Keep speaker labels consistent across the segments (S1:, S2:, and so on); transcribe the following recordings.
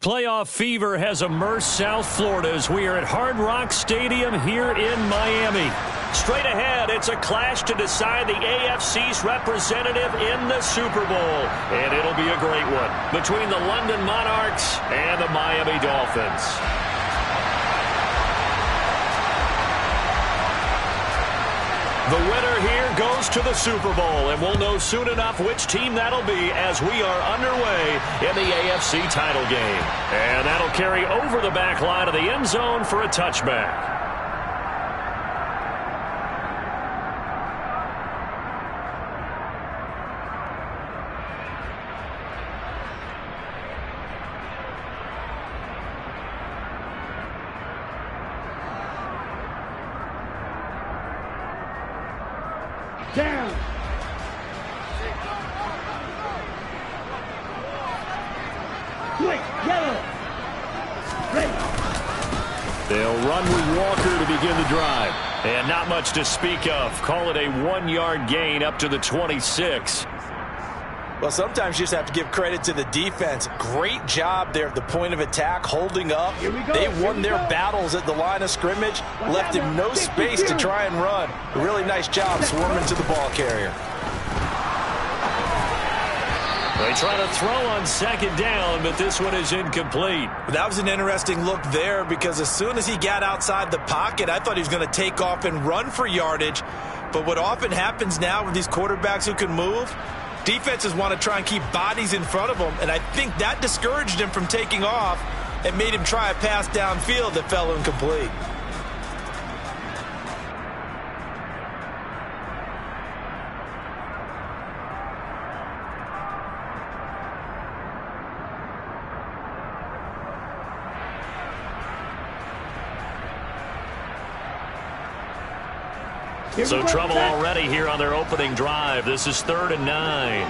S1: Playoff fever has immersed South Florida as we are at Hard Rock Stadium here in Miami. Straight ahead, it's a clash to decide the AFC's representative in the Super Bowl. And it'll be a great one between the London Monarchs and the Miami Dolphins. The winner here goes to the Super Bowl, and we'll know soon enough which team that'll be as we are underway in the AFC title game. And that'll carry over the back line of the end zone for a touchback.
S2: Down. Quick, yellow. Ready.
S1: They'll run with Walker to begin the drive. And not much to speak of. Call it a 1-yard gain up to the 26.
S3: Well, sometimes you just have to give credit to the defense. Great job there at the point of attack, holding up. They won their battles at the line of scrimmage, left him no space to try and run. A really nice job swarming to the ball carrier.
S1: They try to throw on second down, but this one is incomplete.
S3: That was an interesting look there because as soon as he got outside the pocket, I thought he was going to take off and run for yardage. But what often happens now with these quarterbacks who can move, defenses want to try and keep bodies in front of them, and I think that discouraged him from taking off and made him try a pass downfield that fell incomplete.
S1: So trouble already here on their opening drive. This is 3rd and 9.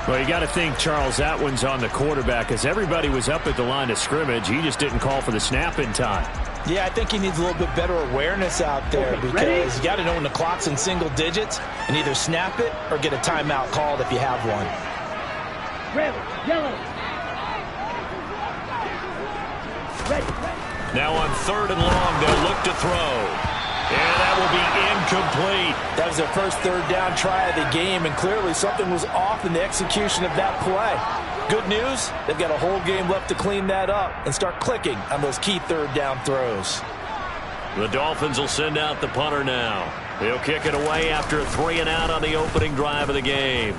S1: Well, you got to think, Charles, that one's on the quarterback as everybody was up at the line of scrimmage. He just didn't call for the snap in time.
S3: Yeah, I think he needs a little bit better awareness out there because you got to know when the clock's in single digits and either snap it or get a timeout called if you have one.
S2: Red, yellow.
S1: Now on 3rd and long, they'll look to throw. And that will be incomplete.
S3: That was their first 3rd down try of the game, and clearly something was off in the execution of that play. Good news, they've got a whole game left to clean that up and start clicking on those key 3rd down throws.
S1: The Dolphins will send out the punter now. He'll kick it away after a 3 and out on the opening drive of the game.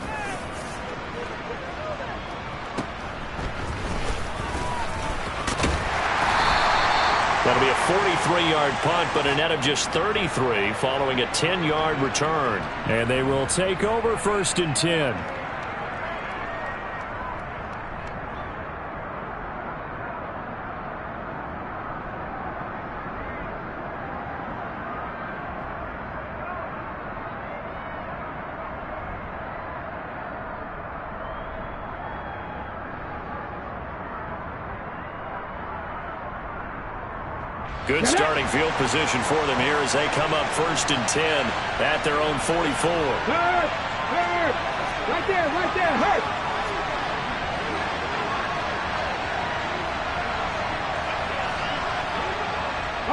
S1: That'll be a 43-yard punt, but a net of just 33 following a 10-yard return. And they will take over 1st and 10. Good starting field position for them here as they come up 1st and 10 at their own 44.
S2: Hurt! Hurt! Right there, hurt!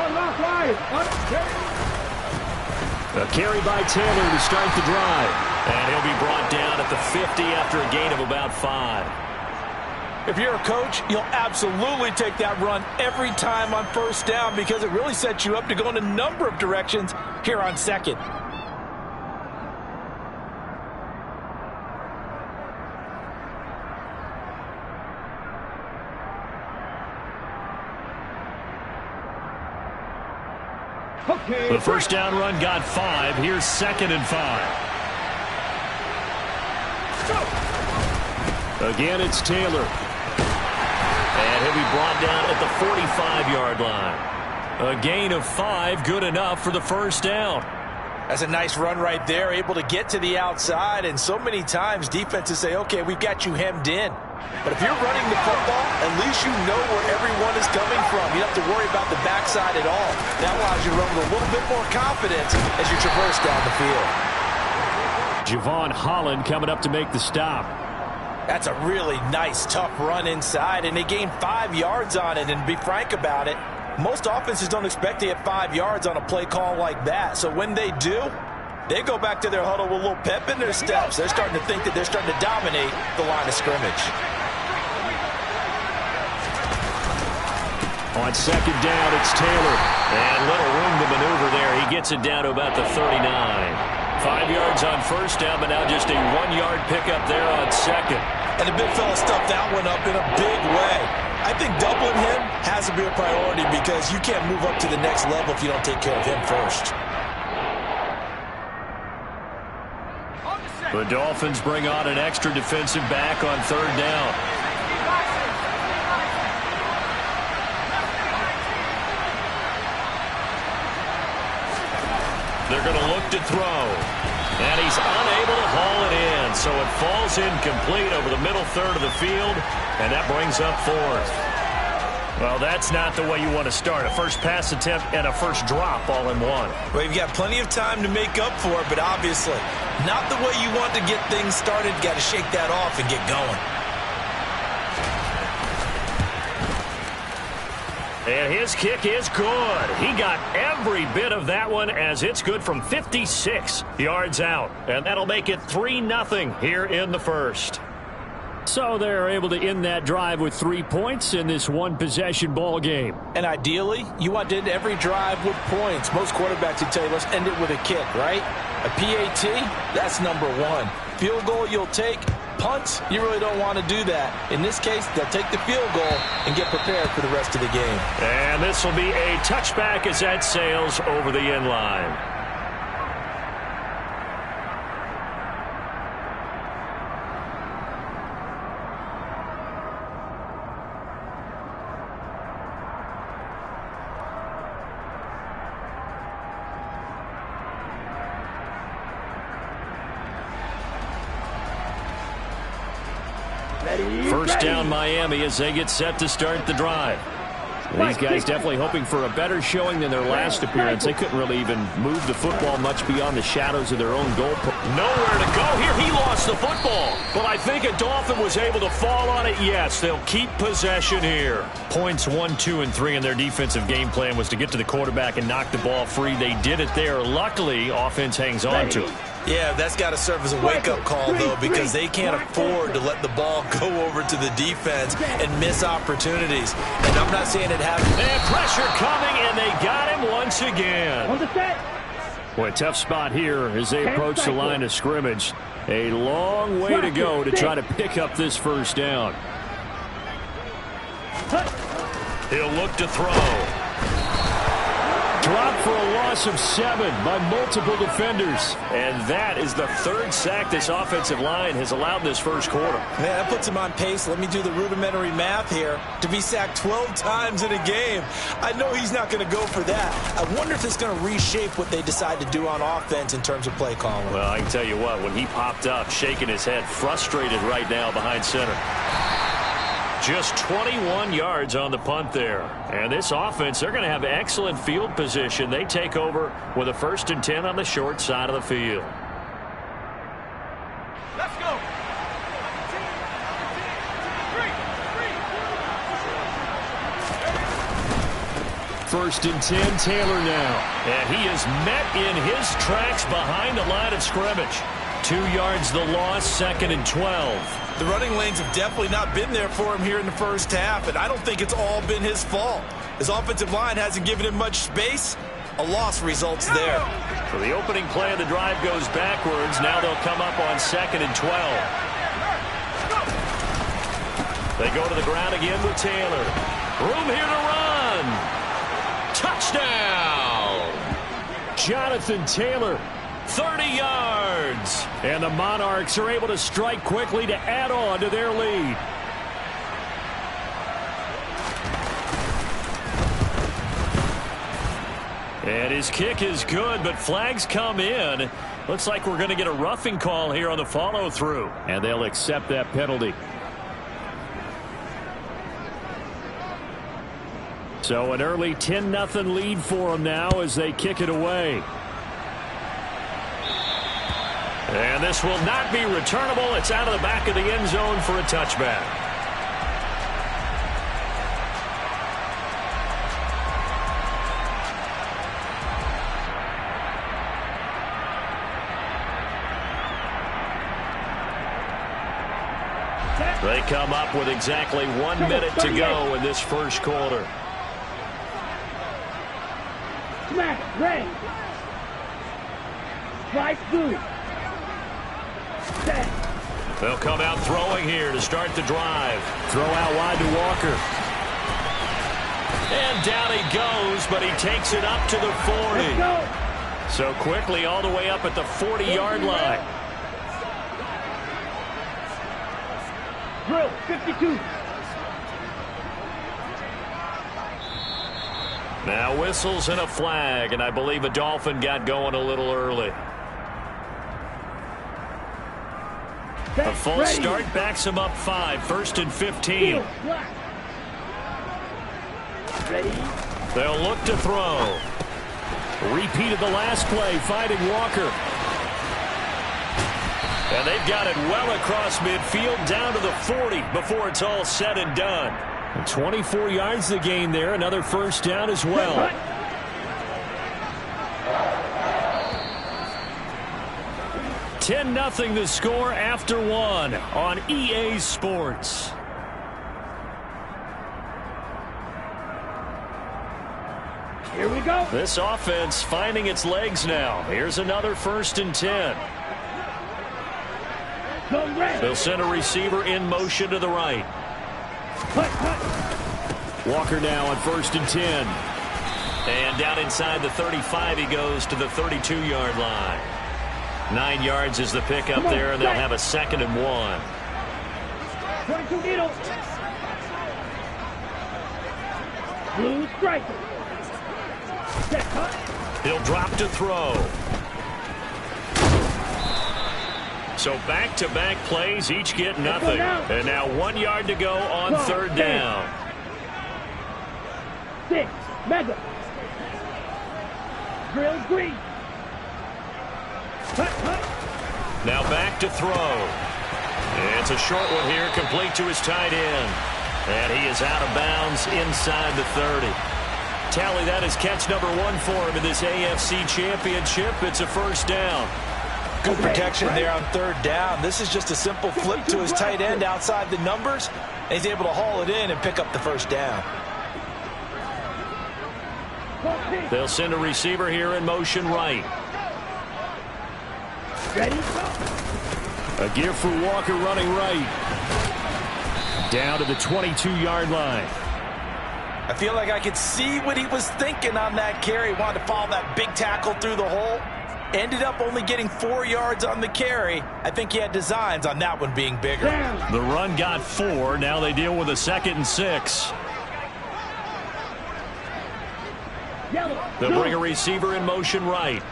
S2: Unlock wide!
S1: A carry by Taylor to start the drive. And he'll be brought down at the 50 after a gain of about 5.
S3: If you're a coach, you'll absolutely take that run every time on 1st down because it really sets you up to go in a number of directions here on 2nd.
S2: Okay.
S1: The 1st down run got 5. Here's 2nd and 5. Again, it's Taylor. And he'll be brought down at the 45-yard line. A gain of 5, good enough for the 1st down.
S3: That's a nice run right there, able to get to the outside. And so many times defenses say, okay, we've got you hemmed in. But if you're running the football, at least you know where everyone is coming from. You don't have to worry about the backside at all. That allows you to run with a little bit more confidence as you traverse down the field.
S1: Javon Holland coming up to make the stop.
S3: That's a really nice, tough run inside, and they gained 5 yards on it. And to be frank about it, most offenses don't expect to get 5 yards on a play call like that. So when they do, they go back to their huddle with a little pep in their steps. They're starting to think that they're starting to dominate the line of scrimmage.
S1: On second down, it's Taylor. And little room to maneuver there. He gets it down to about the 39. 5 yards on first down, but now just a 1-yard pickup there on second.
S3: And the big fella stuffed that one up in a big way. I think doubling him has to be a priority because you can't move up to the next level if you don't take care of him first.
S1: The Dolphins bring on an extra defensive back on third down. They're going to look to throw. And he's unable to haul it in. So it falls incomplete over the middle third of the field. And that brings up fourth. Well, that's not the way you want to start. A first pass attempt and a first drop all in one.
S3: Well, you've got plenty of time to make up for it, but obviously not the way you want to get things started. Got to shake that off and get going.
S1: And his kick is good. He got every bit of that one as it's good from 56 yards out. And that'll make it 3-0 here in the first. So they're able to end that drive with 3 points in this one-possession ball game.
S3: And ideally, you want to end every drive with points. Most quarterbacks would tell you, let's end it with a kick, right? A PAT, that's number one. Field goal you'll take. Punts, you really don't want to do that. In this case, they'll take the field goal and get prepared for the rest of the game.
S1: And this will be a touchback as that sails over the end line. First down Miami as they get set to start the drive. These guys definitely hoping for a better showing than their last appearance. They couldn't really even move the football much beyond the shadows of their own goal. Nowhere to go here. He lost the football. But I think a Dolphin was able to fall on it. Yes, they'll keep possession here. Points 1, 2, and 3 in their defensive game plan was to get to the quarterback and knock the ball free. They did it there. Luckily, offense hangs on to it.
S3: Yeah, that's got to serve as a wake-up call, though, because they can't afford to let the ball go over to the defense and miss opportunities. And I'm not saying it happens.
S1: And pressure coming, and they got him once again.
S2: On the set.
S1: Boy, tough spot here as they approach the line of scrimmage. A long way to go to try to pick up this first down. He'll look to throw. Dropped for a loss of 7 by multiple defenders. And that is the third sack this offensive line has allowed this first quarter.
S3: Man, that puts him on pace. Let me do the rudimentary math here. To be sacked 12 times in a game. I know he's not going to go for that. I wonder if it's going to reshape what they decide to do on offense in terms of play calling.
S1: Well, I can tell you what, when he popped up, shaking his head, frustrated right now behind center. Just 21 yards on the punt there. And this offense, they're going to have excellent field position. They take over with a 1st and 10 on the short side of the field.
S2: Let's go.
S1: 1st and 10, Taylor now. And he is met in his tracks behind the line of scrimmage. 2 yards the loss, 2nd and 12.
S3: The running lanes have definitely not been there for him here in the first half, and I don't think it's all been his fault. His offensive line hasn't given him much space. A loss results there.
S1: So the opening play of the drive goes backwards. Now they'll come up on 2nd and 12. They go to the ground again with Taylor. Room here to run. Touchdown! Jonathan Taylor. 30 yards. And the Monarchs are able to strike quickly to add on to their lead. And his kick is good, but flags come in. Looks like we're going to get a roughing call here on the follow-through. And they'll accept that penalty. So an early 10-0 lead for them now as they kick it away. And this will not be returnable. It's out of the back of the end zone for a touchback. They come up with exactly 1 minute to go in this first quarter.
S2: Smack, red. Strike through. Set.
S1: They'll come out throwing here to start the drive. Throw out wide to Walker. And down he goes, but he takes it up to the 40.
S2: Let's go.
S1: So quickly all the way up at the 40-yard line.
S2: Drill, 52.
S1: Now whistles and a flag, and I believe a Dolphin got going a little early. A false start backs him up 5, 1st and 15.
S2: Ready.
S1: They'll look to throw. Repeated the last play, finding Walker. And they've got it well across midfield down to the 40 before it's all said and done. And 24 yards to gain there. Another first down as well. 10-0 the score after 1 on EA Sports.
S2: Here we go.
S1: This offense finding its legs now. Here's another 1st and 10. They'll send a receiver in motion to the right. Walker now on 1st and 10. And down inside the 35 he goes to the 32-yard line. 9 yards is the pickup there, and they'll have a 2nd and 1.
S2: 22 needle. Blue striker. Set cut.
S1: He'll drop to throw. So back-to-back plays, each get nothing. And now 1 yard to go on 3rd down.
S2: 6, mega. Drill green.
S1: Now back to throw. It's a short one here, complete to his tight end. And he is out of bounds inside the 30. Tally, that is catch number 1 for him in this AFC Championship. It's a 1st down.
S3: Good protection there on 3rd down. This is just a simple flip to his tight end outside the numbers. And he's able to haul it in and pick up the 1st down.
S1: They'll send a receiver here in motion right.
S2: Ready?
S1: A give for Walker running right. Down to the 22-yard line.
S3: I feel like I could see what he was thinking on that carry. Wanted to follow that big tackle through the hole. Ended up only getting 4 yards on the carry. I think he had designs on that one being bigger.
S1: The run got 4. Now they deal with a 2nd and 6. They'll bring a receiver in motion right.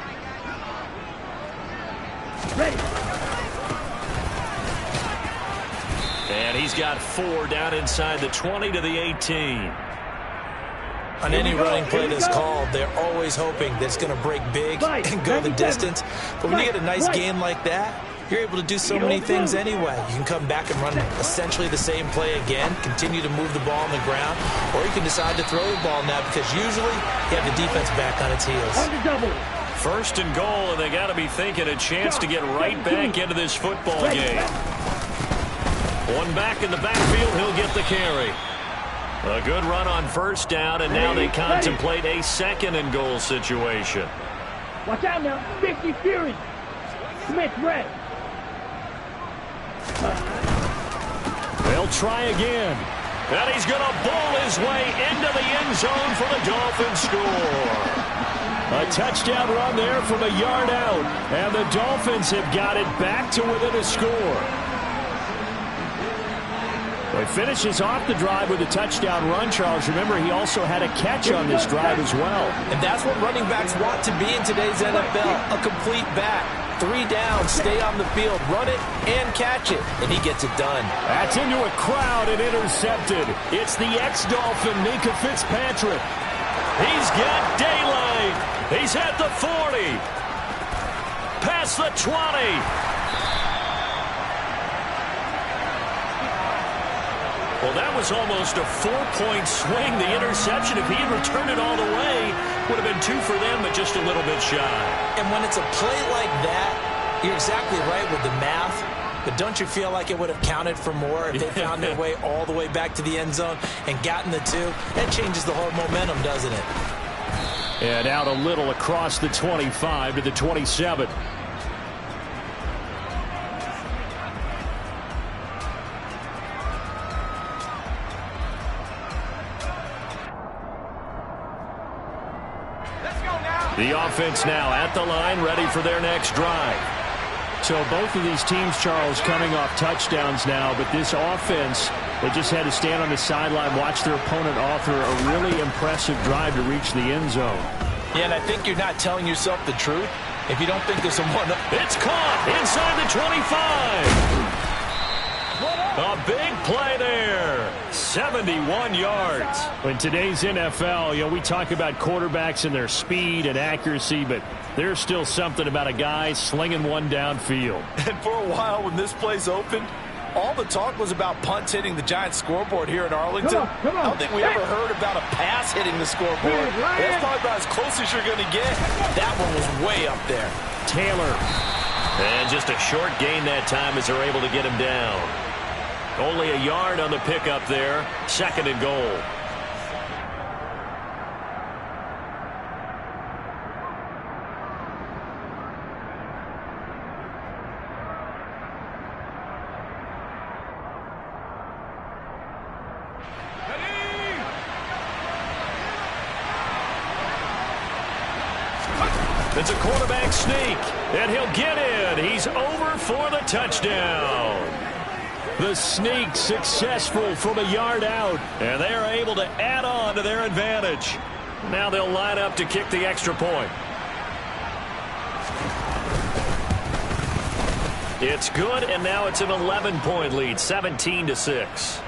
S2: Ready.
S1: And he's got 4 down inside the 20 to the 18.
S3: On any running play that's called, they're always hoping that it's going to break big and go the distance. But when you get a nice gain like that, you're able to do so many things anyway. You can come back and run essentially the same play again, continue to move the ball on the ground, or you can decide to throw the ball now because usually you have the defense back on its heels.
S1: 1st and goal, and they got to be thinking a chance to get right back into this football game. One back in the backfield, he'll get the carry. A good run on 1st down, and now they contemplate a 2nd and goal situation.
S2: Watch out now. 50 Fury. Smith red.
S1: They'll try again. And he's going to bowl his way into the end zone for the Dolphins score. A touchdown run there from a yard out. And the Dolphins have got it back to within a score. He finishes off the drive with a touchdown run, Charles. Remember, he also had a catch on this drive as well.
S3: And that's what running backs want to be in today's NFL, a complete back. 3 downs, stay on the field, run it, and catch it. And he gets it done.
S1: That's into a crowd and intercepted. It's the ex-Dolphin, Minka Fitzpatrick. He's got daylight. He's at the 40. Pass across the 20. Well, that was almost a 4-point swing. The interception, if he had returned it all the way, would have been 2 for them, but just a little bit shy.
S3: And when it's a play like that, you're exactly right with the math. But don't you feel like it would have counted for more if they found their way all the way back to the end zone and gotten the 2? That changes the whole momentum, doesn't it?
S1: And out a little across the 25 to the 27. The offense now at the line, ready for their next drive.
S4: So both of these teams, Charles, coming off touchdowns now, but this offense, they just had to stand on the sideline, watch their opponent author a really impressive drive to reach the end zone.
S3: Yeah, and I think you're not telling yourself the truth if you don't think there's some one.
S1: It's caught inside the 25. A big play there. 71 yards.
S4: In today's NFL, we talk about quarterbacks and their speed and accuracy, but there's still something about a guy slinging one downfield.
S3: And for a while when this play's opened, all the talk was about punts hitting the Giants scoreboard here in Arlington.
S2: Come on.
S3: I don't think we ever heard about a pass hitting the scoreboard. That's probably about as close as you're going to get. That one was way up there.
S4: Taylor.
S1: And just a short gain that time as they're able to get him down. Only a yard on the pickup there. 2nd and goal. It's a quarterback sneak, and he'll get in. He's over for the touchdown. The sneak successful from a yard out, and they are able to add on to their advantage. Now they'll line up to kick the extra point. It's good, and now it's an 11-point lead, 17-6.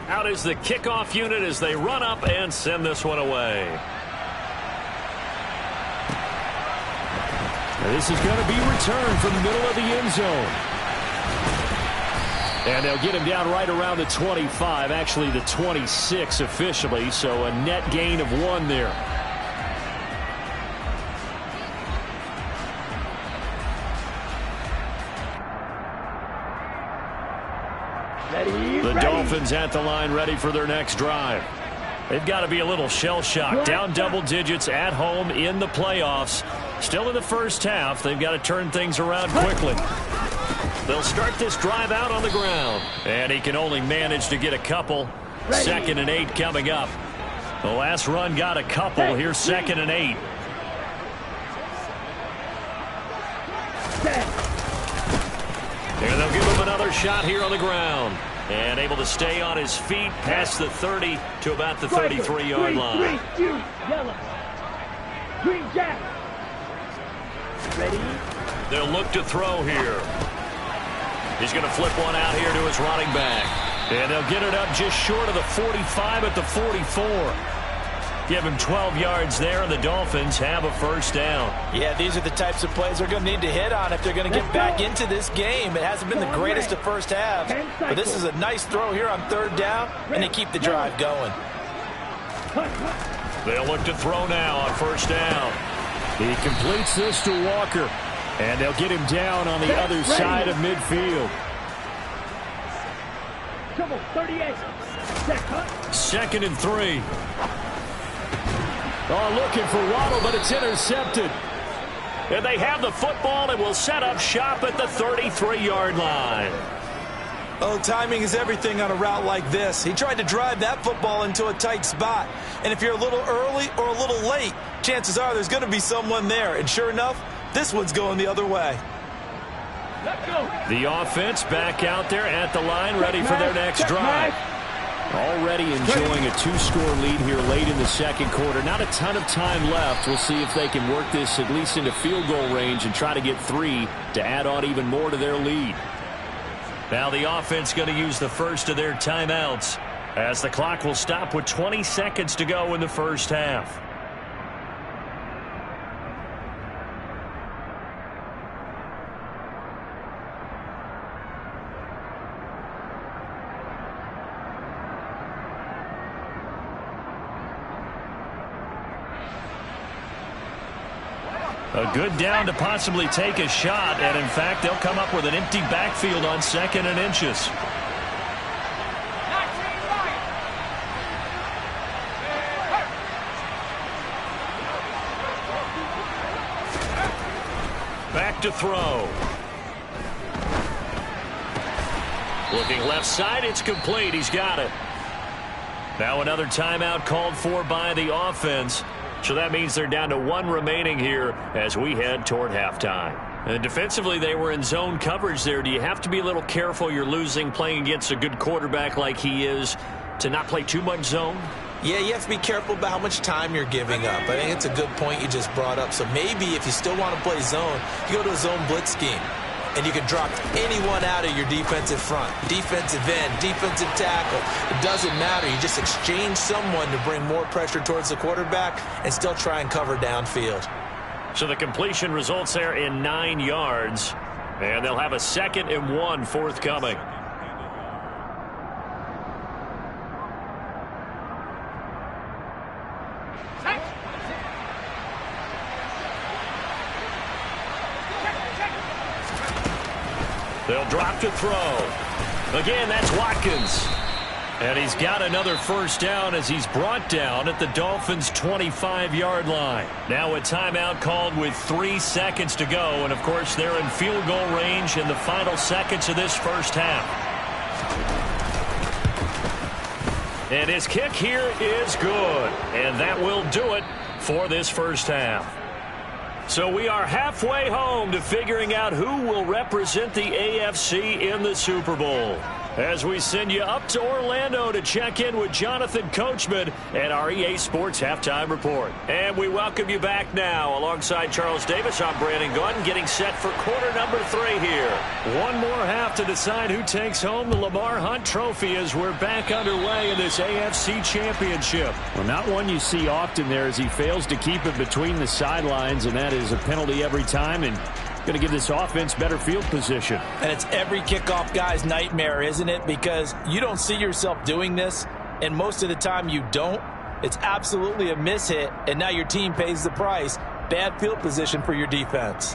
S1: Out is the kickoff unit as they run up and send this one away.
S4: Now this is going to be returned from the middle of the end zone. And they'll get him down right around the 25, actually the 26 officially, so a net gain of 1 there. The Dolphins at the line ready for their next drive. They've got to be a little shell-shocked. Down double digits at home in the playoffs. Still in the first half. They've got to turn things around quickly. They'll start this drive out on the ground. And he can only manage to get a couple. 2nd and 8 coming up. The last run got a couple. Here's 2nd and 8. And they'll give him another shot here on the ground. And able to stay on his feet past the 30 to about the 33-yard line.
S2: Green, yellow. Green jack. Ready?
S1: They'll look to throw here. He's going to flip one out here to his running back. And they'll get it up just short of the 45 at the 44. Give him 12 yards there, and the Dolphins have a first down.
S3: Yeah, these are the types of plays they're going to need to hit on if they're going to get back into this game. It hasn't been the greatest of first halves, but this is a nice throw here on 3rd down, and they keep the drive going.
S1: They'll look to throw now on 1st down.
S4: He completes this to Walker, and they'll get him down on the other side of midfield.
S2: Come on, 38.
S1: 2nd and 3.
S4: Oh, looking for Waddle, but it's intercepted.
S1: And they have the football and will set up shop at the 33-yard line.
S3: Oh, timing is everything on a route like this. He tried to drive that football into a tight spot. And if you're a little early or a little late, chances are there's going to be someone there. And sure enough, this one's going the other way.
S2: Let's go.
S1: The offense back out there at the line, ready for their next drive.
S4: Already enjoying a 2-score lead here late in the 2nd quarter. Not a ton of time left. We'll see if they can work this at least into field goal range and try to get 3 to add on even more to their lead.
S1: Now the offense going to use the first of their timeouts as the clock will stop with 20 seconds to go in the first half. A good down to possibly take a shot, and in fact, they'll come up with an empty backfield on 2nd and inches. Back to throw. Looking left side, it's complete. He's got it. Now another timeout called for by the offense. So that means they're down to 1 remaining here as we head toward halftime. And defensively, they were in zone coverage there. Do you have to be a little careful you're losing playing against a good quarterback like he is to not play too much zone?
S3: Yeah, you have to be careful about how much time you're giving up. I think it's a good point you just brought up. So maybe if you still want to play zone, you go to a zone blitz scheme. And you can drop anyone out of your defensive front. Defensive end, defensive tackle. It doesn't matter. You just exchange someone to bring more pressure towards the quarterback and still try and cover downfield.
S1: So the completion results there in 9 yards. And they'll have a 2nd and 1 forthcoming. They'll drop to throw. Again, that's Watkins. And he's got another first down as he's brought down at the Dolphins' 25-yard line. Now a timeout called with 3 seconds to go. And, of course, they're in field goal range in the final seconds of this first half. And his kick here is good. And that will do it for this first half. So we are halfway home to figuring out who will represent the AFC in the Super Bowl. As we send you up to Orlando to check in with Jonathan Coachman and our EA Sports Halftime Report. And we welcome you back now. Alongside Charles Davis, I'm Brandon Gunn, getting set for quarter number 3 here. One more half to decide who takes home the Lamar Hunt Trophy as we're back underway in this AFC Championship.
S4: Well, not one you see often there as he fails to keep it between the sidelines, and that is a penalty every time, and going to give this offense better field position.
S3: And it's every kickoff guy's nightmare, isn't it? Because you don't see yourself doing this, and most of the time you don't. It's absolutely a mishit, and now your team pays the price. Bad field position for your defense.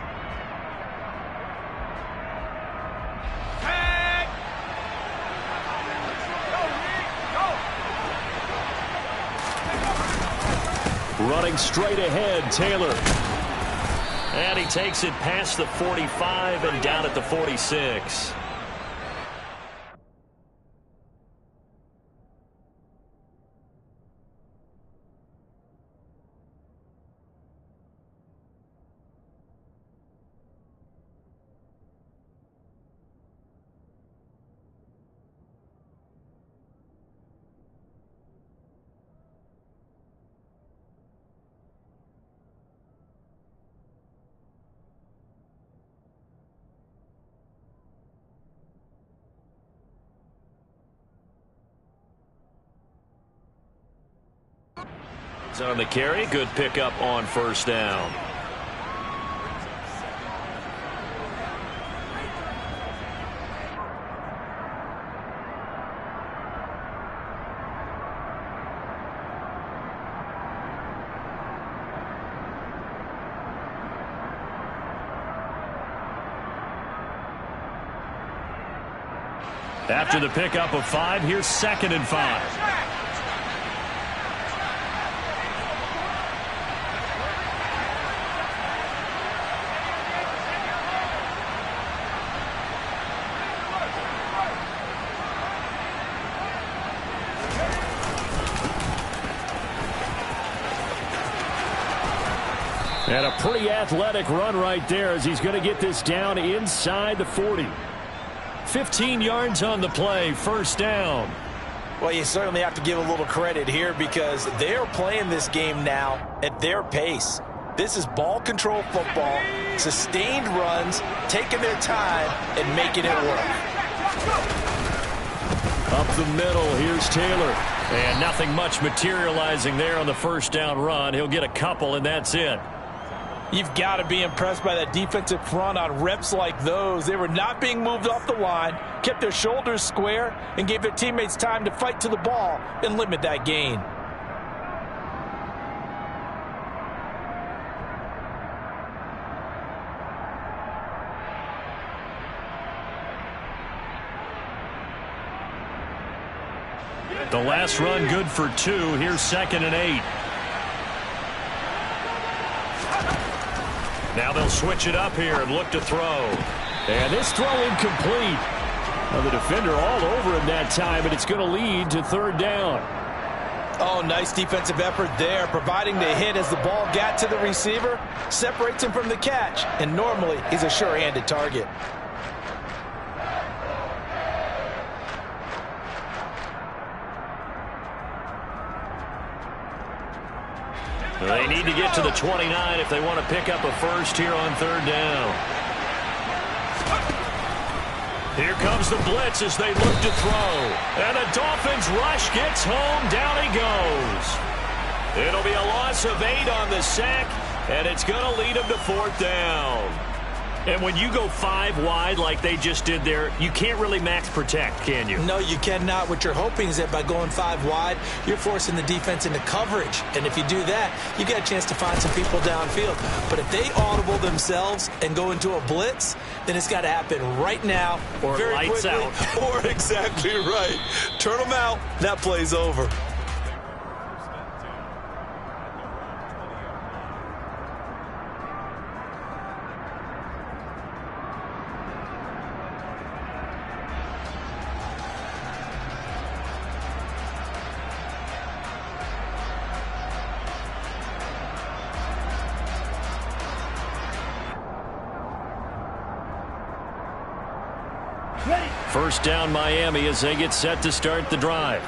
S1: Running straight ahead, Taylor. And he takes it past the 45 and down at the 46. On the carry, good pickup on first down. After the pickup of 5, here's 2nd and 5. And a pretty athletic run right there as he's going to get this down inside the 40. 15 yards on the play, first down.
S3: Well, you certainly have to give a little credit here because they're playing this game now at their pace. This is ball control football, sustained runs, taking their time, and making it work.
S4: Up the middle, here's Taylor. And nothing much materializing there on the first down run. He'll get a couple, and that's it.
S3: You've got to be impressed by that defensive front on reps like those. They were not being moved off the line, kept their shoulders square, and gave their teammates time to fight to the ball and limit that gain.
S4: The last run good for 2. Here's 2nd and 8. Now they'll switch it up here and look to throw. And this throw incomplete. Well, the defender all over him that time, and it's going to lead to 3rd down.
S3: Oh, nice defensive effort there, providing the hit as the ball got to the receiver, separates him from the catch, and normally he's a sure-handed target.
S4: They need to get to the 29 if they want to pick up a first here on 3rd down. Here comes the blitz as they look to throw. And the Dolphins rush gets home. Down he goes. It'll be a loss of 8 on the sack, and it's going to lead them to 4th down. And when you go 5 wide like they just did there, you can't really max protect, can you?
S3: No, you cannot. What you're hoping is that by going 5 wide, you're forcing the defense into coverage. And if you do that, you get a chance to find some people downfield. But if they audible themselves and go into a blitz, then it's got to happen right now.
S4: Or
S3: very
S4: lights
S3: quickly,
S4: out.
S3: Or exactly right. Turn them out. That play's over.
S4: First down Miami as they get set to start the drive.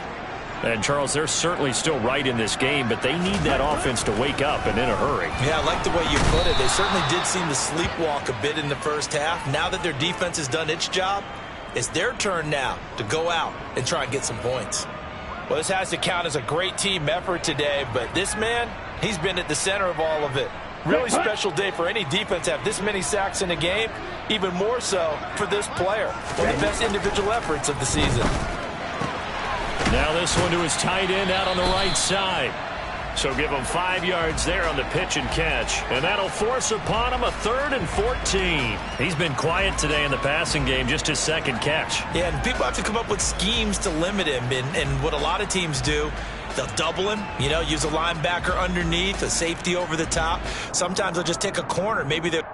S4: And, Charles, they're certainly still right in this game, but they need that offense to wake up and in a hurry.
S3: Yeah, I like the way you put it. They certainly did seem to sleepwalk a bit in the first half. Now that their defense has done its job, it's their turn now to go out and try and get some points. Well, this has to count as a great team effort today, but this man, he's been at the center of all of it. Really special day for any defense to have this many sacks in a game, even more so for this player. One of the best individual efforts of the season.
S4: Now this one to his tight end out on the right side. So give him 5 yards there on the pitch and catch. And that'll force upon him a 3rd and 14. He's been quiet today in the passing game, just his 2nd catch.
S3: Yeah, and people have to come up with schemes to limit him. And what a lot of teams do, they'll double him, use a linebacker underneath, a safety over the top. Sometimes they'll just take a corner. Maybe they're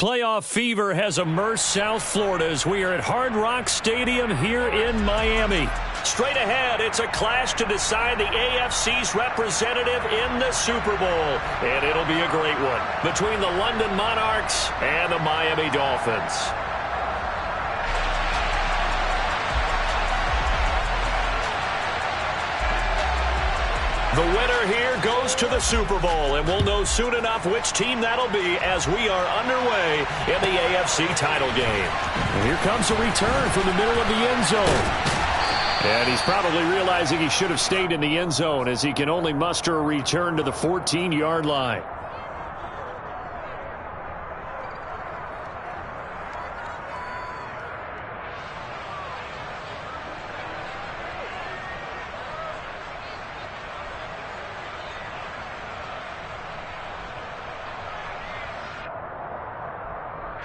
S1: Playoff fever has immersed South Florida as we are at Hard Rock Stadium here in Miami. Straight ahead, it's a clash to decide the AFC's representative in the Super Bowl. And it'll be a great one between the London Monarchs and the Miami Dolphins. The winner here goes to the Super Bowl, and we'll know soon enough which team that'll be as we are underway in the AFC title game.
S4: And here comes a return from the middle of the end zone. And he's probably realizing he should have stayed in the end zone as he can only muster a return to the 14-yard line.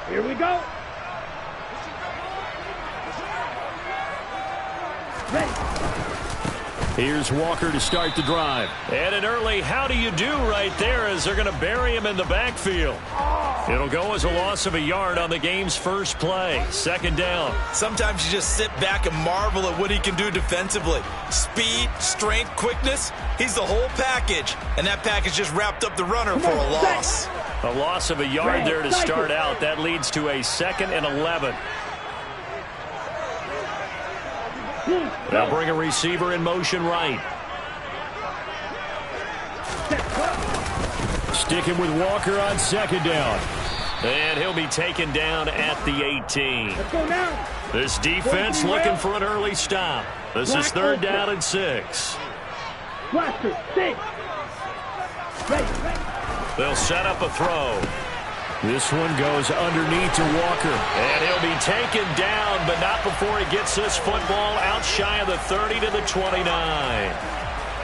S2: Here we go. Ready.
S1: Here's Walker to start the drive. And an early how do you do right there as they're going to bury him in the backfield. It'll go as a loss of a yard on the game's first play. Second down.
S3: Sometimes you just sit back and marvel at what he can do defensively. Speed, strength, quickness. He's the whole package. And that package just wrapped up the runner for a loss.
S1: A loss of a yard there to start out. That leads to a 2nd and 11. They'll bring a receiver in motion right. Sticking with Walker on second down. And he'll be taken down at the 18.
S2: Let's go now.
S1: This defense looking for an early stop. This is 3rd down and 6.
S2: Blaster, 6. Ready.
S1: They'll set up a throw. This one goes underneath to Walker. And he'll be taken down, but not before he gets this football out shy of the 30 to the 29.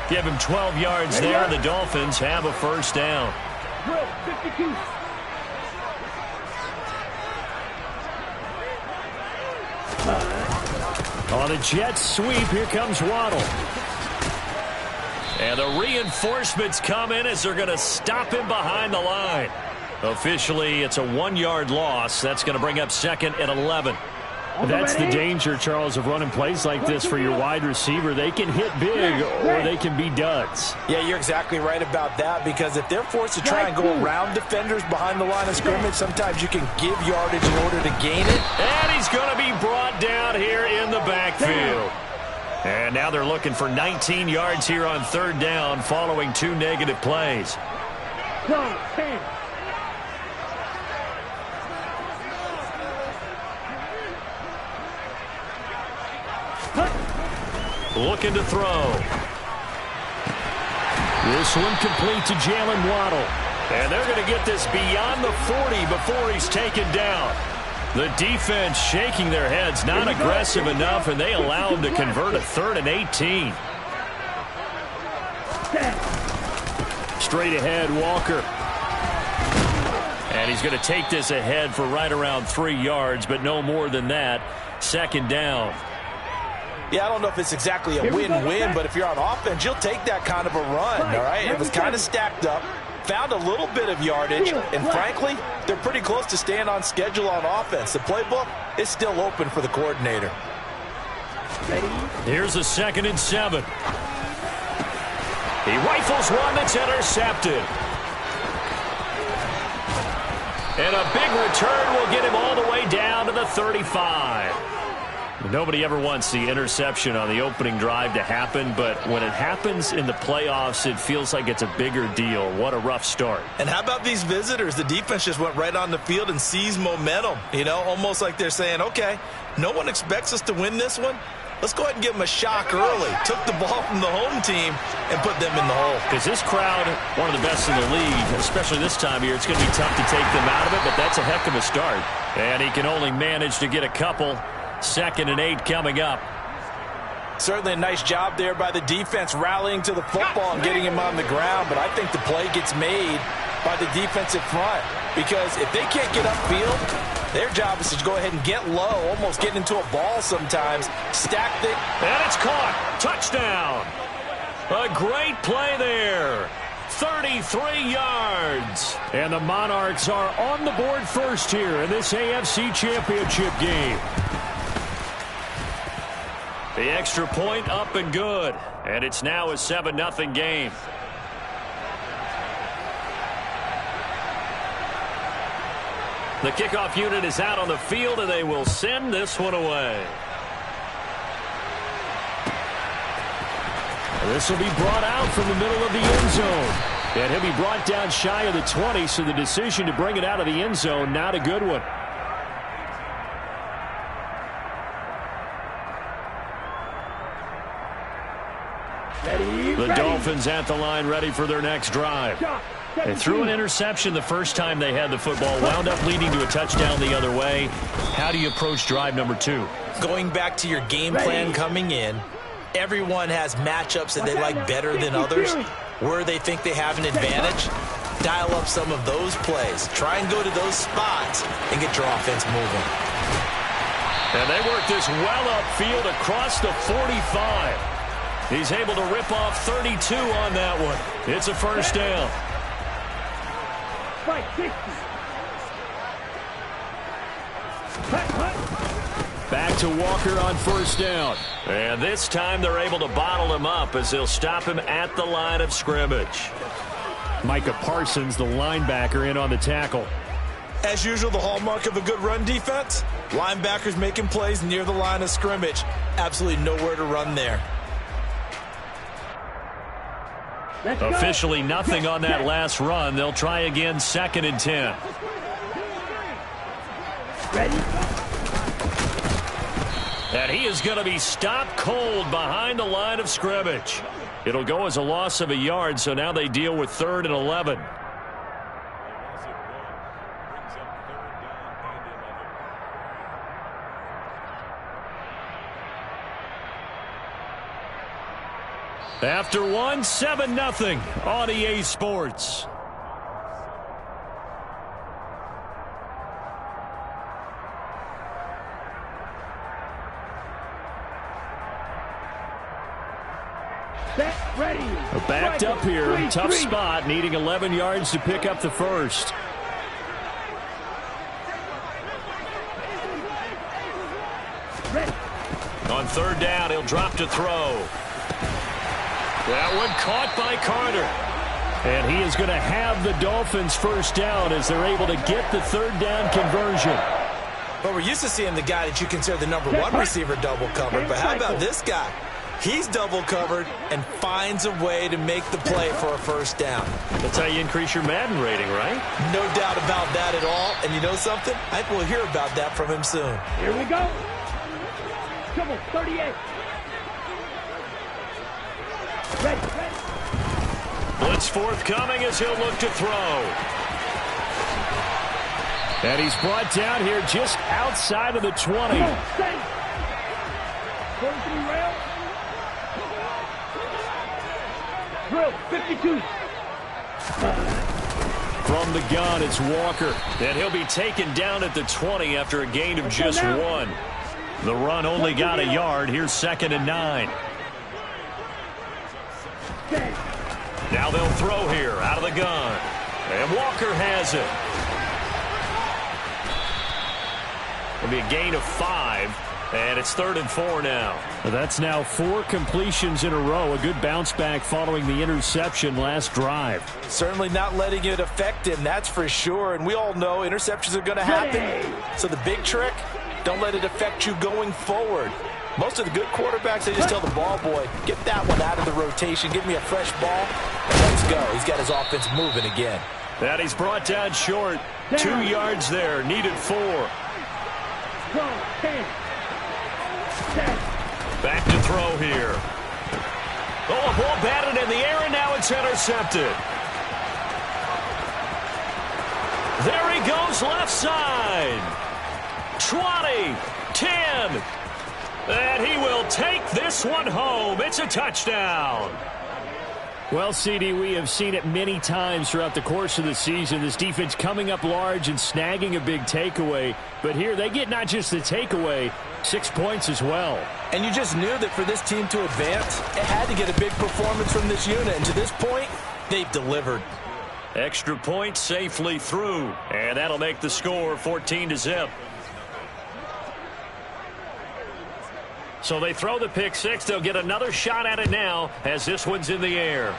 S1: Give him 12 yards there, and the Dolphins have a first down.
S2: 52.
S1: On a jet sweep, here comes Waddle. And the reinforcements come in as they're going to stop him behind the line. Officially, it's a 1-yard loss. That's going to bring up 2nd and 11.
S4: That's the danger, Charles, of running plays like this for your wide receiver. They can hit big or they can be duds.
S3: Yeah, you're exactly right about that, because if they're forced to try and go around defenders behind the line of scrimmage, sometimes you can give yardage in order to gain it.
S1: And he's going to be brought down here in the backfield. And now they're looking for 19 yards here on 3rd down following 2 negative plays.
S2: 10.
S1: Looking to throw. This one complete to Jalen Waddle. And they're going to get this beyond the 40 before he's taken down. The defense shaking their heads, not aggressive enough, and they allow him to convert a 3rd and 18. Straight ahead, Walker. And he's going to take this ahead for right around 3 yards, but no more than that. 2nd down.
S3: Yeah, I don't know if it's exactly a win-win, but if you're on offense, you'll take that kind of a run, all right? It was kind of stacked up, found a little bit of yardage, and frankly, they're pretty close to staying on schedule on offense. The playbook is still open for the coordinator.
S1: Here's a 2nd and 7. He rifles one that's intercepted. And a big return will get him all the way down to the 35. Nobody ever wants the interception on the opening drive to happen, but when it happens in the playoffs, it feels like it's a bigger deal. What a rough start.
S3: And how about these visitors? The defense just went right on the field and seized momentum, you know, almost like they're saying, okay, no one expects us to win this one. Let's go ahead and give them a shock early. Took the ball from the home team and put them in the hole.
S1: Because this crowd, one of the best in the league, especially this time of year, it's going to be tough to take them out of it, but that's a heck of a start. And he can only manage to get a couple. 2nd and 8 coming up.
S3: Certainly a nice job there by the defense rallying to the football and getting him on the ground, but I think the play gets made by the defensive front, because if they can't get upfield, their job is to go ahead and get low, almost getting into a ball sometimes, stack it.
S1: And it's caught. Touchdown. A great play there. 33 yards. And the Monarchs are on the board first here in this AFC Championship game. The extra point up and good. And it's now a 7-0 game. The kickoff unit is out on the field, and they will send this one away. This will be brought out from the middle of the end zone. And he'll be brought down shy of the 20, so the decision to bring it out of the end zone, not a good one. The Dolphins at the line, ready for their next drive. They threw an interception the first time they had the football, wound up leading to a touchdown the other way. How do you approach drive number 2?
S3: Going back to your game plan coming in, everyone has matchups that they like better than others, where they think they have an advantage. Dial up some of those plays. Try and go to those spots and get your offense moving.
S1: And they work this well upfield across the 45. He's able to rip off 32 on that one. It's a first down. Back to Walker on first down. And this time they're able to bottle him up as they'll stop him at the line of scrimmage. Micah Parsons, the linebacker, in on the tackle.
S3: As usual, the hallmark of a good run defense, linebackers making plays near the line of scrimmage. Absolutely nowhere to run there.
S1: Officially nothing on that last run. They'll try again, 2nd and 10. And he is going to be stopped cold behind the line of scrimmage. It'll go as a loss of a yard, so now they deal with 3rd and 11. After one, 7-0 on EA Sports. Backed up here, tough spot, needing 11 yards to pick up the first. On 3rd down, he'll drop to throw. That one caught by Carter. And he is going to have the Dolphins first down as they're able to get the 3rd down conversion.
S3: But we're used to seeing the guy that you consider the number 1 receiver double covered. But how about this guy? He's double covered and finds a way to make the play for a first down.
S1: That's how you increase your Madden rating, right?
S3: No doubt about that at all. And you know something? I think we'll hear about that from him soon.
S2: Here we go. Double 38. Ready.
S1: Blitz forthcoming as he'll look to throw. And he's brought down here just outside of the 20.
S2: Drill 52.
S1: From the gun, it's Walker. And he'll be taken down at the 20 after a gain of just 1. The run only got a yard. Here's 2nd and 9. Now they'll throw here out of the gun. And Walker has it. It'll be a gain of 5. And it's 3rd and 4 now. That's now 4 completions in a row. A good bounce back following the interception last drive.
S3: Certainly not letting it affect him, that's for sure. And we all know interceptions are going to happen. So the big trick, don't let it affect you going forward. Most of the good quarterbacks, they just tell the ball boy, get that one out of the rotation, give me a fresh ball, and let's go. He's got his offense moving again.
S1: That he's brought down short. 2 yards there, needed 4. Back to throw here. Oh, a ball batted in the air, and now it's intercepted. There he goes, left side. 20, 10. And he will take this one home. It's a touchdown. Well, CD, we have seen it many times throughout the course of the season. This defense coming up large and snagging a big takeaway. But here they get not just the takeaway, 6 points as well.
S3: And you just knew that for this team to advance, it had to get a big performance from this unit. And to this point, they've delivered.
S1: Extra point safely through, and that'll make the score 14-0. So they throw the pick six. They'll get another shot at it now as this one's in the air.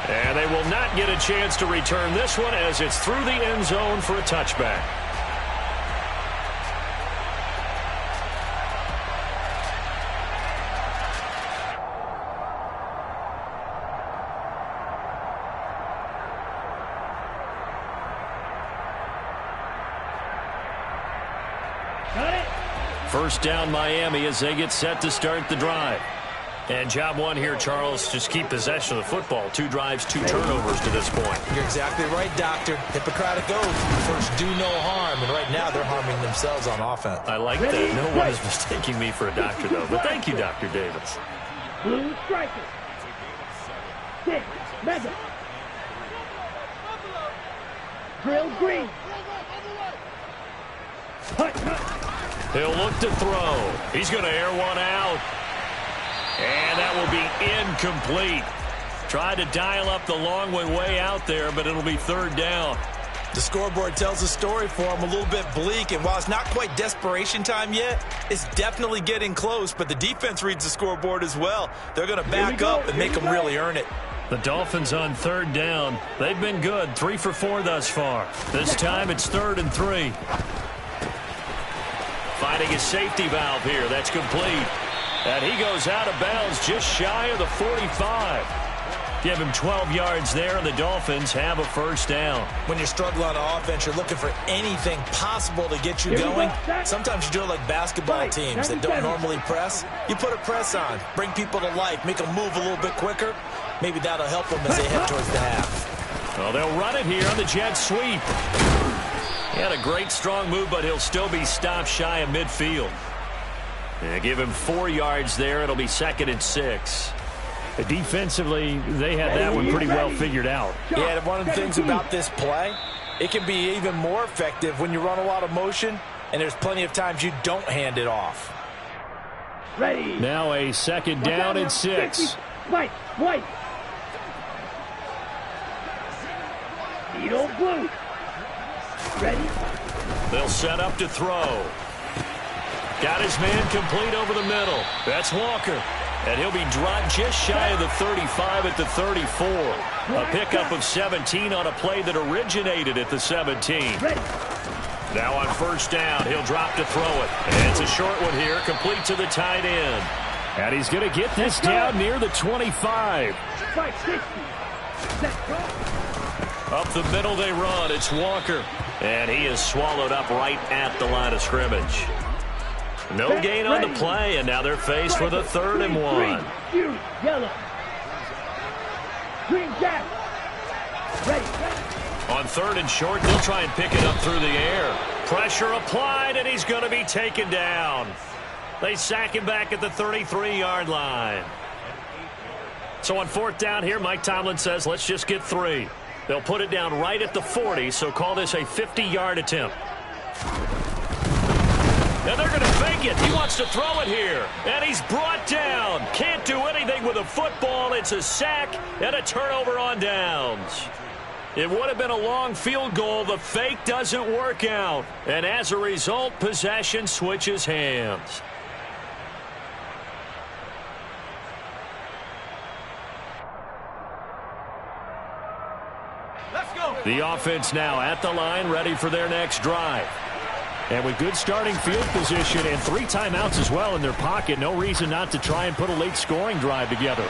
S1: And they will not get a chance to return this one as it's through the end zone for a touchback. First down Miami as they get set to start the drive. And job one here, Charles, just keep possession of the football. 2 drives, 2 turnovers to this point.
S3: You're exactly right, Doctor. Hippocratic oath. First, do no harm. And right now, they're harming themselves on offense.
S1: I like that. No one is mistaking me for a doctor, though. But thank you, Dr. Davis.
S2: Blue striker. 6, mega. Drill green.
S1: He'll look to throw. He's going to air one out. And that will be incomplete. Tried to dial up the long way out there, but it'll be 3rd down.
S3: The scoreboard tells a story for him, a little bit bleak, and while it's not quite desperation time yet, it's definitely getting close, but the defense reads the scoreboard as well. They're going to back up and make them really earn it.
S1: The Dolphins on 3rd down. They've been good, 3 for 4 thus far. This time it's 3rd and 3. Finding a safety valve here. That's complete. And he goes out of bounds just shy of the 45. Give him 12 yards there, and the Dolphins have a first down.
S3: When you're struggling on offense, you're looking for anything possible to get you going. Sometimes you do it like basketball teams that don't normally press. You put a press on, bring people to life, make them move a little bit quicker. Maybe that'll help them as they head towards the half.
S1: Well, they'll run it here on the jet sweep. He had a great strong move, but he'll still be stopped shy of midfield. And give him 4 yards there. It'll be 2nd and 6. Defensively, they had that one pretty well figured out.
S3: Yeah, one of the things about this play, it can be even more effective when you run a lot of motion, and there's plenty of times you don't hand it off.
S2: Ready.
S1: Now a 2nd down and 6.
S2: White. Needle blue. Ready.
S1: They'll set up to throw. Got his man complete over the middle. That's Walker. And he'll be dropped just shy of the 35 at the 34. A pickup of 17 on a play that originated at the 17. Now on 1st down, he'll drop to throw it. And it's a short one here, complete to the tight end. And he's going to get this down near the 25. Up the middle they run. It's Walker. And he is swallowed up right at the line of scrimmage. No gain on the play, and now they're faced with a 3rd and 1.
S2: Green, yellow. Green jack. Ready.
S1: On 3rd and short, they'll try and pick it up through the air. Pressure applied, and he's going to be taken down. They sack him back at the 33-yard line. So on 4th down here, Mike Tomlin says, let's just get 3. They'll put it down right at the 40, so call this a 50-yard attempt. And they're going to fake it. He wants to throw it here. And he's brought down. Can't do anything with a football. It's a sack and a turnover on downs. It would have been a long field goal. The fake doesn't work out. And as a result, possession switches hands.
S2: Let's go.
S1: The offense now at the line, ready for their next drive. And with good starting field position and 3 timeouts as well in their pocket, no reason not to try and put a late scoring drive together.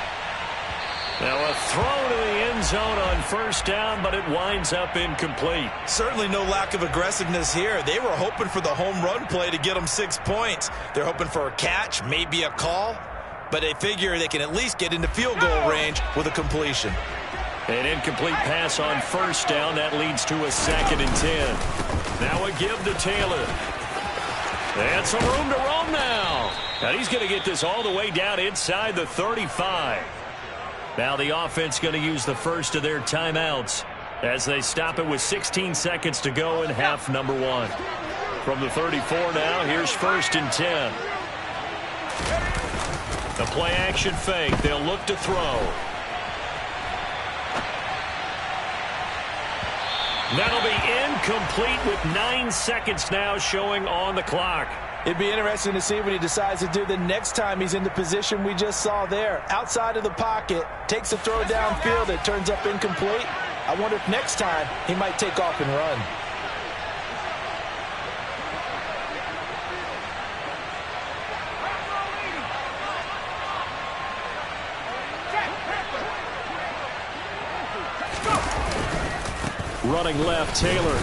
S1: Now a throw to the end zone on 1st down, but it winds up incomplete.
S3: Certainly no lack of aggressiveness here. They were hoping for the home run play to get them 6 points. They're hoping for a catch, maybe a call, but they figure they can at least get into field goal range with a completion.
S1: An incomplete pass on 1st down. That leads to a 2nd and 10. Now a give to Taylor. And some room to roam now. And he's going to get this all the way down inside the 35. Now the offense going to use the first of their timeouts as they stop it with 16 seconds to go in half number 1. From the 34 now, here's 1st and 10. The play action fake. They'll look to throw. That'll be incomplete with 9 seconds now showing on the clock.
S3: It'd be interesting to see what he decides to do the next time he's in the position we just saw there. Outside of the pocket, takes a throw downfield, it turns up incomplete. I wonder if next time he might take off and run.
S1: Running left, Taylor.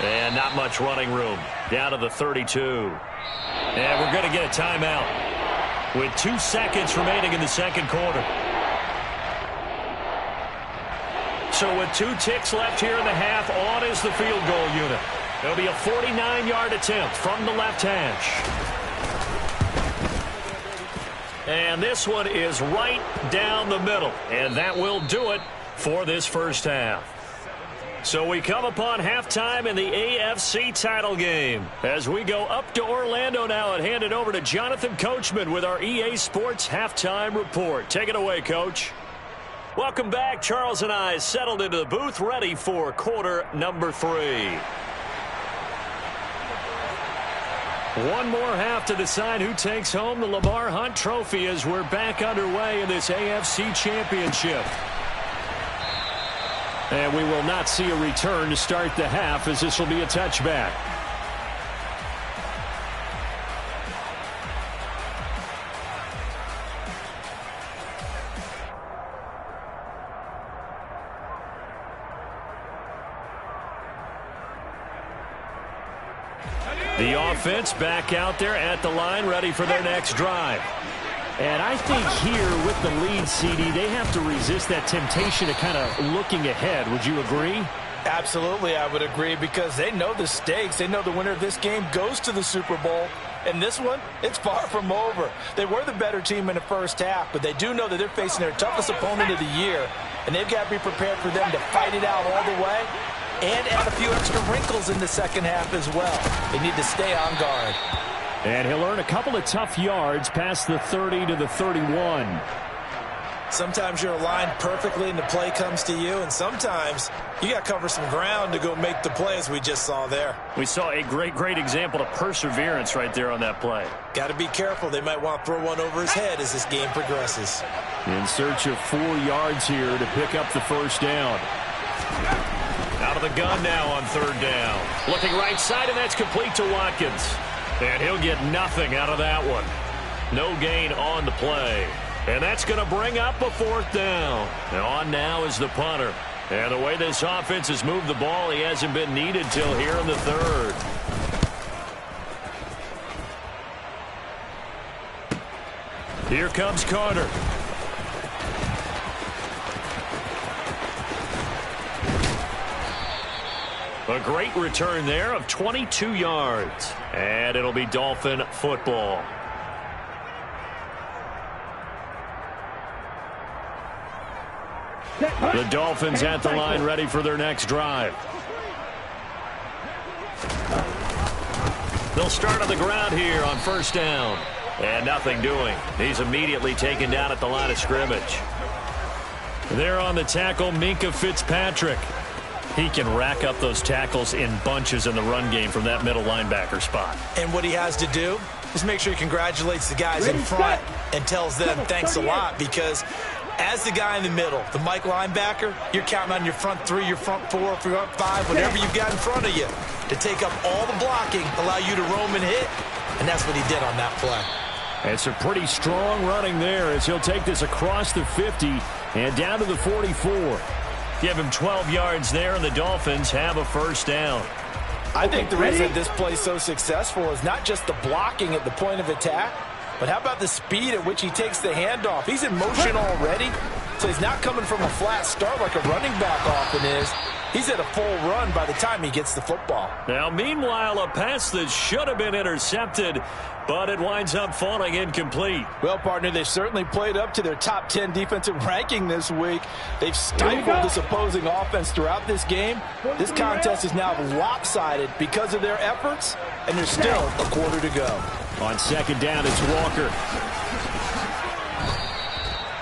S1: And not much running room. Down to the 32. And we're going to get a timeout with 2 seconds remaining in the second quarter. So with 2 ticks left here in the half, on is the field goal unit. It'll be a 49-yard attempt from the left hash. And this one is right down the middle. And that will do it for this first half. So we come upon halftime in the AFC title game. As we go up to Orlando now and hand it over to Jonathan Coachman with our EA Sports Halftime Report. Take it away, Coach. Welcome back. Charles and I settled into the booth, ready for quarter number 3. One more half to decide who takes home the Lamar Hunt Trophy as we're back underway in this AFC Championship. And we will not see a return to start the half, as this will be a touchback. The offense back out there at the line, ready for their next drive. And I think here with the lead, CD, they have to resist that temptation to kind of looking ahead. Would you agree?
S3: Absolutely, I would agree, because they know the stakes. They know the winner of this game goes to the Super Bowl. And this one, it's far from over. They were the better team in the first half, but they do know that they're facing their toughest opponent of the year. And they've got to be prepared for them to fight it out all the way and add a few extra wrinkles in the second half as well. They need to stay on guard.
S1: And he'll earn a couple of tough yards past the 30 to the 31.
S3: Sometimes you're aligned perfectly and the play comes to you, and sometimes you got to cover some ground to go make the play, as we just saw there.
S1: We saw a great example of perseverance right there on that play.
S3: Got to be careful. They might want to throw one over his head as this game progresses.
S1: In search of 4 yards here to pick up the first down. Out of the gun now on third down. Looking right side, and that's complete to Watkins. And he'll get nothing out of that one. No gain on the play. And that's going to bring up a 4th down. And on now is the punter. And the way this offense has moved the ball, he hasn't been needed till here in the 3rd. Here comes Carter. A great return there of 22 yards. And it'll be Dolphin football. The Dolphins at the line, ready for their next drive. They'll start on the ground here on first down. And nothing doing. He's immediately taken down at the line of scrimmage. There on the tackle, Minkah Fitzpatrick. He can rack up those tackles in bunches in the run game from that middle linebacker spot.
S3: And what he has to do is make sure he congratulates the guys in front and tells them thanks a lot, because as the guy in the middle, the Mike linebacker, you're counting on your front 3, your front 4, your front 5, whatever you've got in front of you to take up all the blocking, allow you to roam and hit, and that's what he did on that play.
S1: It's a pretty strong running there as he'll take this across the 50 and down to the 44. Give him 12 yards there, and the Dolphins have a first down.
S3: I think the reason this play is so successful is not just the blocking at the point of attack, but how about the speed at which he takes the handoff? He's in motion already, so he's not coming from a flat start like a running back often is. He's at a full run by the time he gets the football.
S1: Now, meanwhile, a pass that should have been intercepted, but it winds up falling incomplete.
S3: Well, partner, they've certainly played up to their top 10 defensive ranking this week. They've stifled this opposing offense throughout this game. This contest is now lopsided because of their efforts, and there's still a quarter to go.
S4: On second down, it's Walker.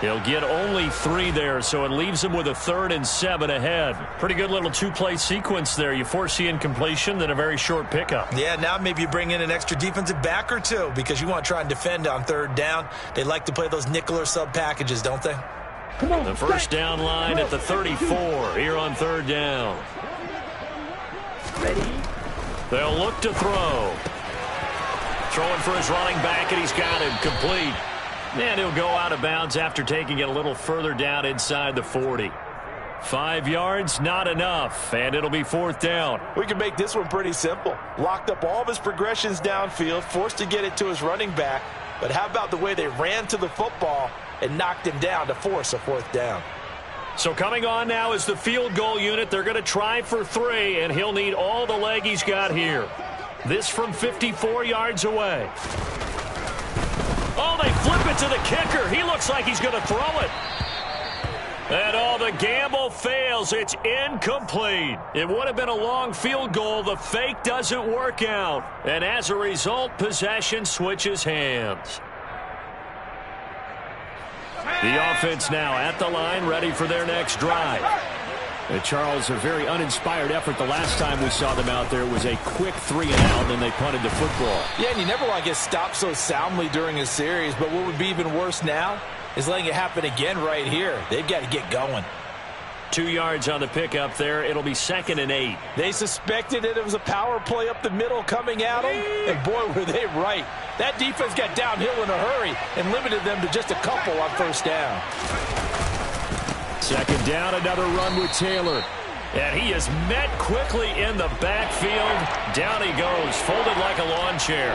S4: He'll get only 3 there, so it leaves him with a 3rd and 7 ahead. Pretty good little 2-play sequence there. You force the incompletion, then a very short pickup.
S3: Yeah, now maybe you bring in an extra defensive back or 2 because you want to try and defend on 3rd down. They like to play those nickel or sub packages, don't they?
S4: The first down line at the 34 here on 3rd down.
S2: Ready?
S4: They'll look to throw. Throwing for his running back, and he's got him complete. And he'll go out of bounds after taking it a little further down inside the 40. 5 yards, not enough, and it'll be 4th down.
S3: We can make this one pretty simple. Locked up all of his progressions downfield, forced to get it to his running back. But how about the way they ran to the football and knocked him down to force a 4th down?
S4: So coming on now is the field goal unit. They're going to try for 3, and he'll need all the leg he's got here. This from 54 yards away. Oh, they flip it to the kicker. He looks like he's going to throw it. And the gamble fails. It's incomplete. It would have been a long field goal. The fake doesn't work out. And as a result, possession switches hands. The offense now at the line, ready for their next drive. Charles, a very uninspired effort the last time we saw them out there. Was a quick 3 and out, and they punted the football.
S3: Yeah, and you never want to get stopped so soundly during a series, but what would be even worse now is letting it happen again right here. They've got to get going.
S4: 2 yards on the pickup there. It'll be 2nd and 8.
S3: They suspected it was a power play up the middle coming at them, and boy, were they right. That defense got downhill in a hurry and limited them to just a couple on 1st down.
S4: 2nd down, another run with Taylor. And he is met quickly in the backfield. Down he goes, folded like a lawn chair.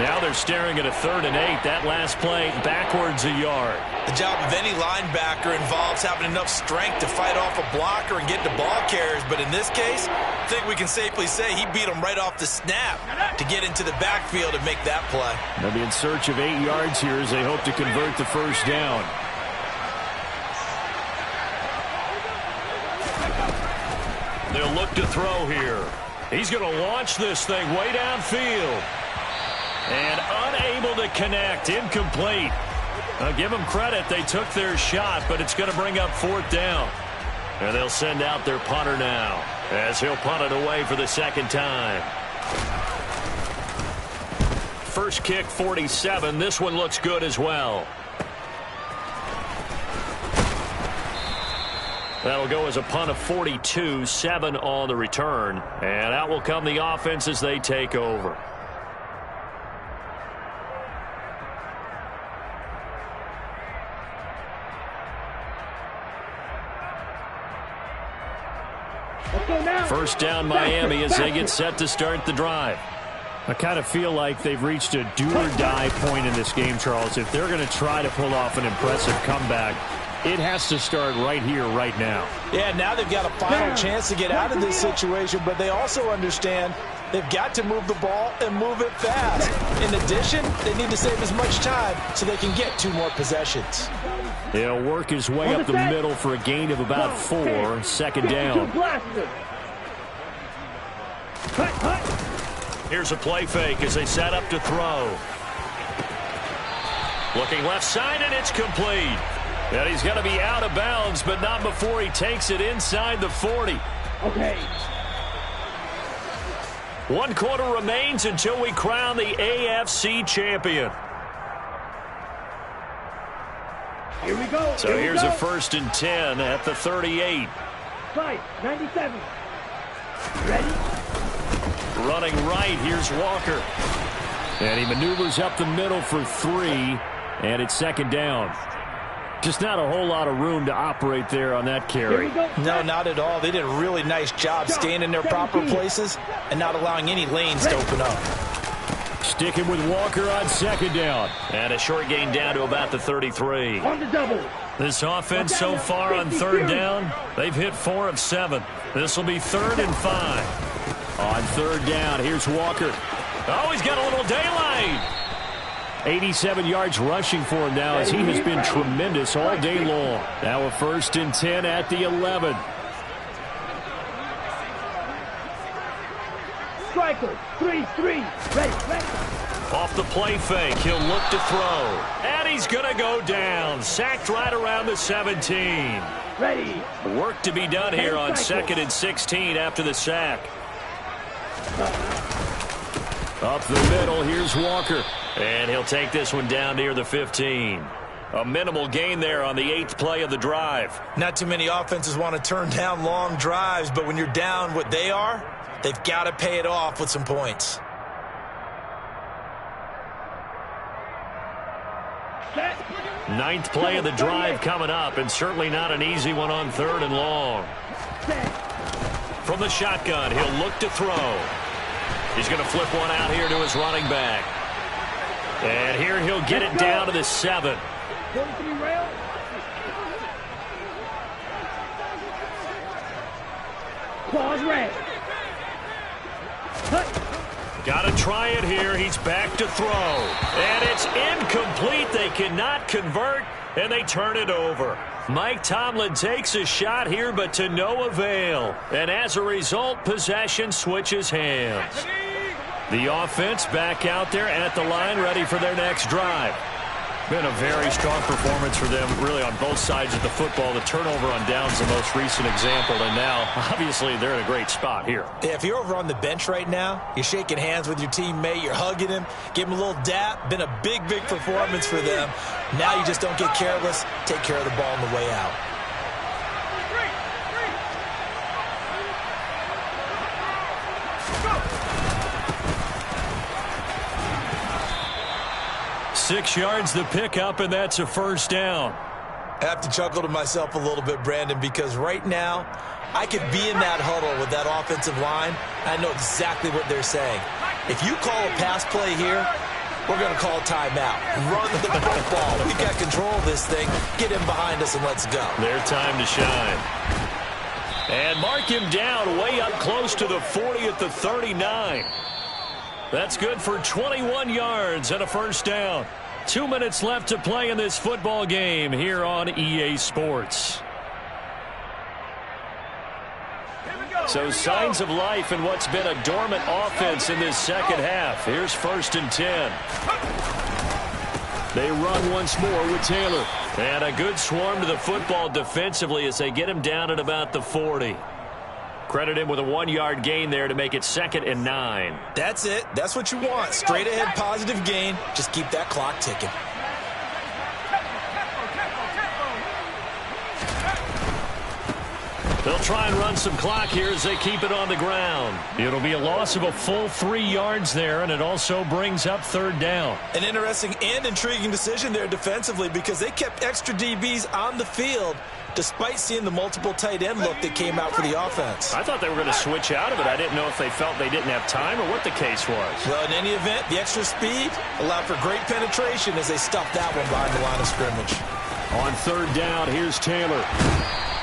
S4: Now they're staring at a 3rd and 8. That last play, backwards a yard.
S3: The job of any linebacker involves having enough strength to fight off a blocker and get to ball carriers. But in this case, I think we can safely say he beat him right off the snap to get into the backfield and make that play.
S4: They'll be in search of 8 yards here as they hope to convert the 1st down. They'll look to throw here. He's going to launch this thing way downfield. And unable to connect. Incomplete. I'll give them credit. They took their shot, but it's going to bring up 4th down. And they'll send out their punter now as he'll punt it away for the 2nd time. First kick, 47. This one looks good as well. That'll go as a punt of 42, 7 on the return. And out will come the offense as they take over. First down Miami as they get set to start the drive. I kind of feel like they've reached a do-or-die point in this game, Charles. If they're going to try to pull off an impressive comeback, it has to start right here, right now.
S3: Yeah, now they've got a final chance to get out of this situation, but they also understand they've got to move the ball and move it fast. In addition, they need to save as much time so they can get 2 more possessions.
S4: He'll work his way up the middle for a gain of about 4, 2nd down. Here's a play fake as they set up to throw. Looking left side, and it's complete. And he's going to be out of bounds, but not before he takes it inside the 40.
S2: Okay.
S4: 1 quarter remains until we crown the AFC champion.
S2: Here we go.
S4: So here's a 1st and 10 at the 38.
S2: Slide, 97. Ready?
S4: Running right, here's Walker. And he maneuvers up the middle for 3, and it's 2nd down. Just not a whole lot of room to operate there on that carry.
S3: No, not at all. They did a really nice job staying in their proper places and not allowing any lanes to open up.
S4: Sticking with Walker on 2nd down. And a short gain down to about the 33.
S2: On the double.
S4: This offense so far on 3rd down, they've hit 4 of 7. This will be 3rd and 5. On 3rd down, here's Walker. Oh, he's got a little daylight. 87 yards rushing for him now as he has been tremendous all day long. Now a 1st and 10 at the 11.
S2: Strike. cycle. 3-3. Ready.
S1: Off the play fake, he'll look to throw. And he's going to go down. Sacked right around the 17.
S2: Ready.
S1: Work to be done here on 2nd and 16 after the sack. Up the middle, here's Walker. And he'll take this one down near the 15. A minimal gain there on the 8th play of the drive.
S3: Not too many offenses want to turn down long drives, but when you're down what they are, they've got to pay it off with some points.
S2: Set.
S1: 9th play of the drive coming up, and certainly not an easy one on 3rd and long.
S2: Set.
S1: From the shotgun, he'll look to throw. He's going to flip one out here to his running back. And here he'll get it down to the 7.
S2: 43 rail. Claws red.
S1: Got to try it here. He's back to throw. And it's incomplete. They cannot convert, and they turn it over. Mike Tomlin takes a shot here, but to no avail. And as a result, possession switches hands. The offense back out there at the line, ready for their next drive. Been a very strong performance for them, really, on both sides of the football. The turnover on downs the most recent example, and now, obviously, they're in a great spot here.
S3: Yeah, if you're over on the bench right now, you're shaking hands with your teammate, you're hugging him, give him a little dap. Been a big performance for them. Now you just don't get careless. Take care of the ball on the way out.
S1: Go. 6 yards the pickup, and that's a first down.
S3: I have to chuckle to myself a little bit, Brandon, because right now I could be in that huddle with that offensive line. I know exactly what they're saying. If you call a pass play here, we're going to call timeout. Run the football. We've got control of this thing. Get him behind us and let's go.
S1: Their time to shine. And mark him down way up close to the 40 at the 39. That's good for 21 yards and a first down. 2 minutes left to play in this football game here on EA Sports. So signs of life in what's been a dormant offense in this second half. Here's 1st and 10. They run once more with Taylor. And a good swarm to the football defensively as they get him down at about the 40. Credit him with a 1-yard gain there to make it 2nd and 9.
S3: That's it. That's what you want. Straight ahead positive gain. Just keep that clock ticking.
S1: They'll try and run some clock here as they keep it on the ground. It'll be a loss of a full 3 yards there, and it also brings up 3rd down.
S3: An interesting and intriguing decision there defensively because they kept extra DBs on the field despite seeing the multiple tight end look that came out for the offense.
S1: I thought they were going to switch out of it. I didn't know if they felt they didn't have time or what the case was.
S3: Well, in any event, the extra speed allowed for great penetration as they stuffed that one behind the line of scrimmage.
S1: On 3rd down, here's Taylor.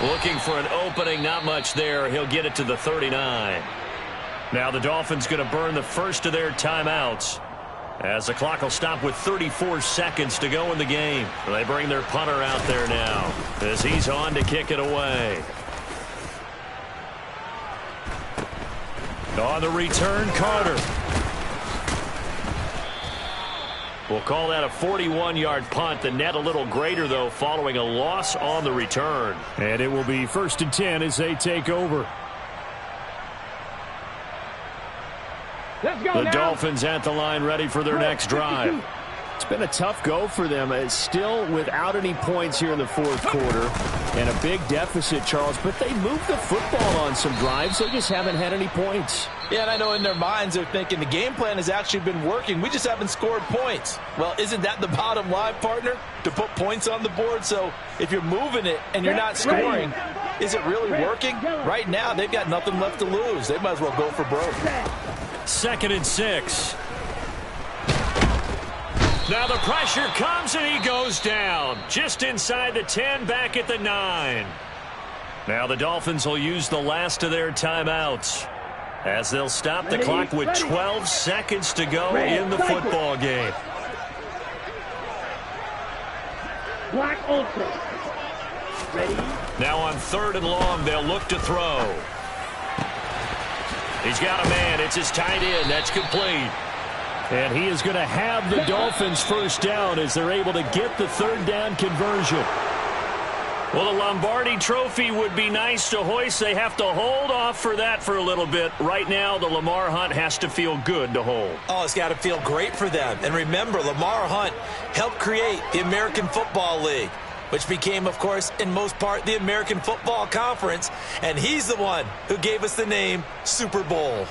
S1: Looking for an opening, not much there. He'll get it to the 39. Now the Dolphins going to burn the first of their timeouts as the clock will stop with 34 seconds to go in the game. They bring their punter out there now as he's on to kick it away. On the return, Carter. We'll call that a 41-yard punt. The net a little greater, though, following a loss on the return. And it will be 1st and 10 as they take over.
S2: Let's go
S1: the
S2: now.
S1: Dolphins at the line ready for their next drive. It's been a tough go for them. It's still without any points here in the 4th quarter. And a big deficit, Charles. But they moved the football on some drives. They just haven't had any points.
S3: Yeah, and I know in their minds they're thinking the game plan has actually been working. We just haven't scored points. Well, isn't that the bottom line, partner? To put points on the board? So if you're moving it and you're not scoring, is it really working? Right now, they've got nothing left to lose. They might as well go for broke.
S1: 2nd and 6. Now the pressure comes and he goes down. Just inside the 10, back at the 9. Now the Dolphins will use the last of their timeouts as they'll stop the clock with 12 seconds to go in the football game.
S2: Black ultra. Ready?
S1: Now on 3rd and long, they'll look to throw. He's got a man. It's his tight end. That's complete.
S4: And he is going to have the Dolphins first down as they're able to get the third down conversion.
S1: Well, the Lombardi Trophy would be nice to hoist. They have to hold off for that for a little bit. Right now, the Lamar Hunt has to feel good to hold.
S3: Oh, it's got to feel great for them. And remember, Lamar Hunt helped create the American Football League, which became, of course, in most part, the American Football Conference. And he's the one who gave us the name Super Bowl.